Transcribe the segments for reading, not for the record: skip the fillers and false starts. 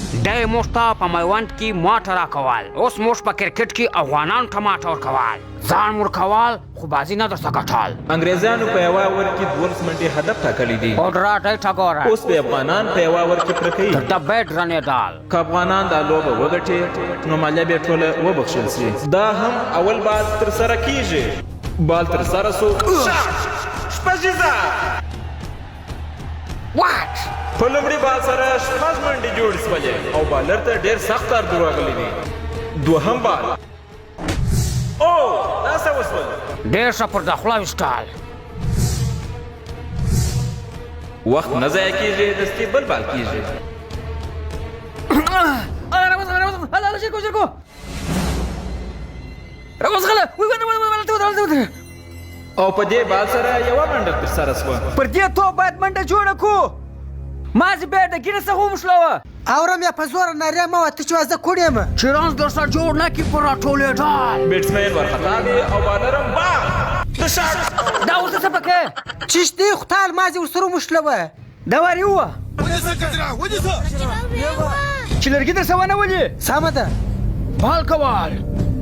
دی موږ ته په میوند کې ماته راکول، اوس موږ په کرکټ کې افغانانو ته ماته ورکول، ځان مو ورکول خو بازي نه درته ګټل. انګریزانو په یوه اوور کې 12 منټې هدف ټاکلی دی، اوډرا ډیټا ګوره، اوس به افغانان په یوه اوور کې پوره کوي. تر ډبې ډرنېدل. که افغانان دا لوبه وګټي نو مالیه به ټوله وبخښل شي. دا هم اول بال ترسره کیږي، بال ترسره سو، شپږیزه واټ په لومړي بال سره 6 منډې جوړې شولې او بالر ته ډېر سخت ارګ راغلی دی. دوهم بال او دا څه وشول؟ ډېر ښه پر داخله ویشتل. وخت نه ضایع کیږي، دستي بل بال کیږي. او په دې بال سره یوه منډه ترسره شوه. پر دې تو باید منډه جوړه کړو. مازې بیا د ګینه څخه وموښلوه. اورم یا په زوره نارې مه وه، ته چې وازه کړې یم چې رنز درسره جوړ نه کړي پر راټولېدل. بیټسمین ورخطا دی او بالر هم باغ د شاټ. دا ورته څه پکې چیش دی خو تال مازې ورسره وموښلوه. دا وارې ووه چې لرګي درسه ونه ولي. سمه ده. بال کول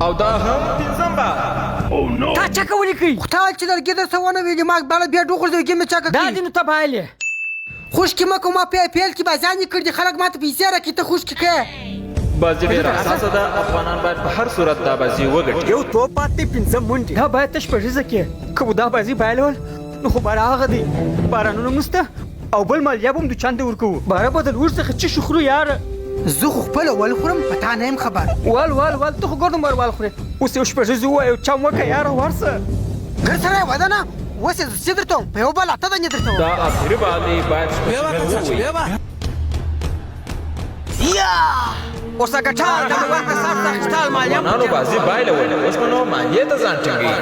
او دا هم پنځم بال. تا چکه ولیکئ. خو تال چې لرګي درسه ونه ویلي ما بالا بیا ډوغورځوي ګیم مې چکه دا کوي. دې نو ته بایلې خوشکې مه کوه، ما په آی پي ایل کې بازیان یې کړي دي، خلک ما ته پیسې راکړي، ته خوشکې کوې. بازي ډېره حساسه ده، افغانان باید په هر صورت دا بازي وګټي. یو توپ پاتې 5 منډې. دا باید ته شپږیزه کې که مو دا بازي بایلول نو خو باره هغه دی، بارانونه موسته او بل مالیه به هم دوچان ته ورکوو. باره به د لور څخه څه شو خورو یاره. زه خو خپله ول خورم، په تا نه یم خبر. ول ته خو ګردم ول خورې. اوس یو شپږیزه ووایه چم وکړه یاره ورسه. ګر سړی وده نه اوس یې څه درته وم، په یو بل اته دنې درته وم. دا آخري بال دی، باید شپږمه ووایي. اوس ګټال د وخت سات اخیستل مالیه افغانانو بازي بایلوله، اوس به نو مالیې ته ځان ټینګوي.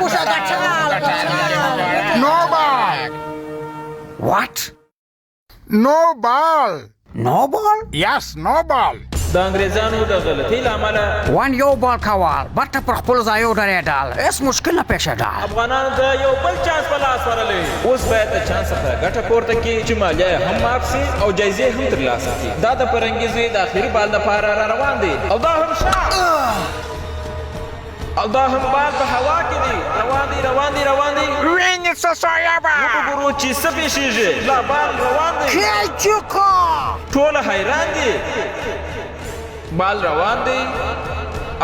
اوسه ګټال No ball! واټ No ball! نو بال Yes, no ball! د انګریزانو د غلطۍ له امله وان یو بال کول، بټه پر خپلو ځایو ډرېدل، هېڅ مشکل نه پېښېدل. افغانانو د یو بل چانس په لاس ورلی. اوس باید د چانس څخه ګټه پورته کړي چې مالیه یې هم معاف شي او جایزې هم ترلاسه کړي. دا د فرنګیزې د آخري بال دپاره را روان دی او دا هم شاټ او دا هم بال په هوا کې دی. روان دی Винница Соеба! وګورو چې څه پېښېږي. لا بال روان دی، کیچوکو ټوله حیران دي. بال روان دی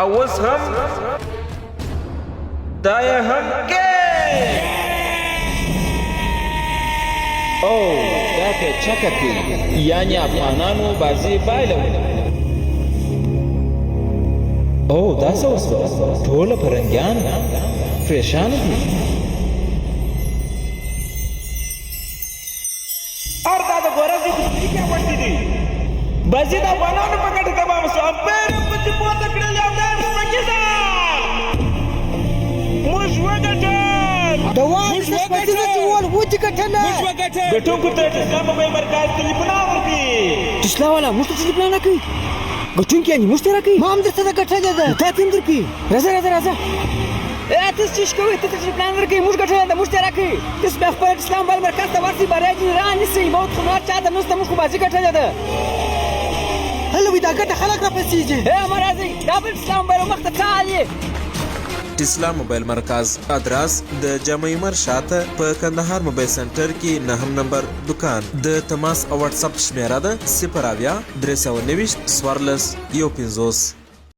او اوس هم دا یې هم او دا که چکه کړي، یعنې افغانانو بازي بایلوله. او دا څه وسوه؟ ټوله فرنګیان پریشانه دي. اور دا د ګورځي کوڅې کې وړتي دي. بازي د افغانانو په ګټه تمام شو. امپایر په چې پورته کړل او دا شپږیزه موږ وګټل. د واورې شپږیزه چې ول ودې ګټله. ګټونکو ته د اسلام موبایل مرکز تلیفونه ورکړي. تسلا والا موږ ته څه پلان کوي؟ ګټونکي یعنې موږ ته راکوي. ما هم درته ده ګټلې ده. تا ته هم درکوي. راځه ته څه کوې؟ ته څه پلان ورکوي؟ موږ ګټلې ده، موږ ته راکوي. تاسو بیا خپل اسلام موبایل مرکز ته ورسئ، بریا دې رانیسئ. موت خو نور چاته نشته، موږ خو بازي ګټلې ده. هله وي دا ګټه خلک راپسېږي. ما راځئ دا بل اسلام موبایل مخ ته څه حال یې؟ اسلام موبایل مرکز ادرس د جامع عمر شاته په کندهار موبایل سنټر کې 9 نمبر دکان. د تماس او واتس اپ شمیره ده 0 390 14 150.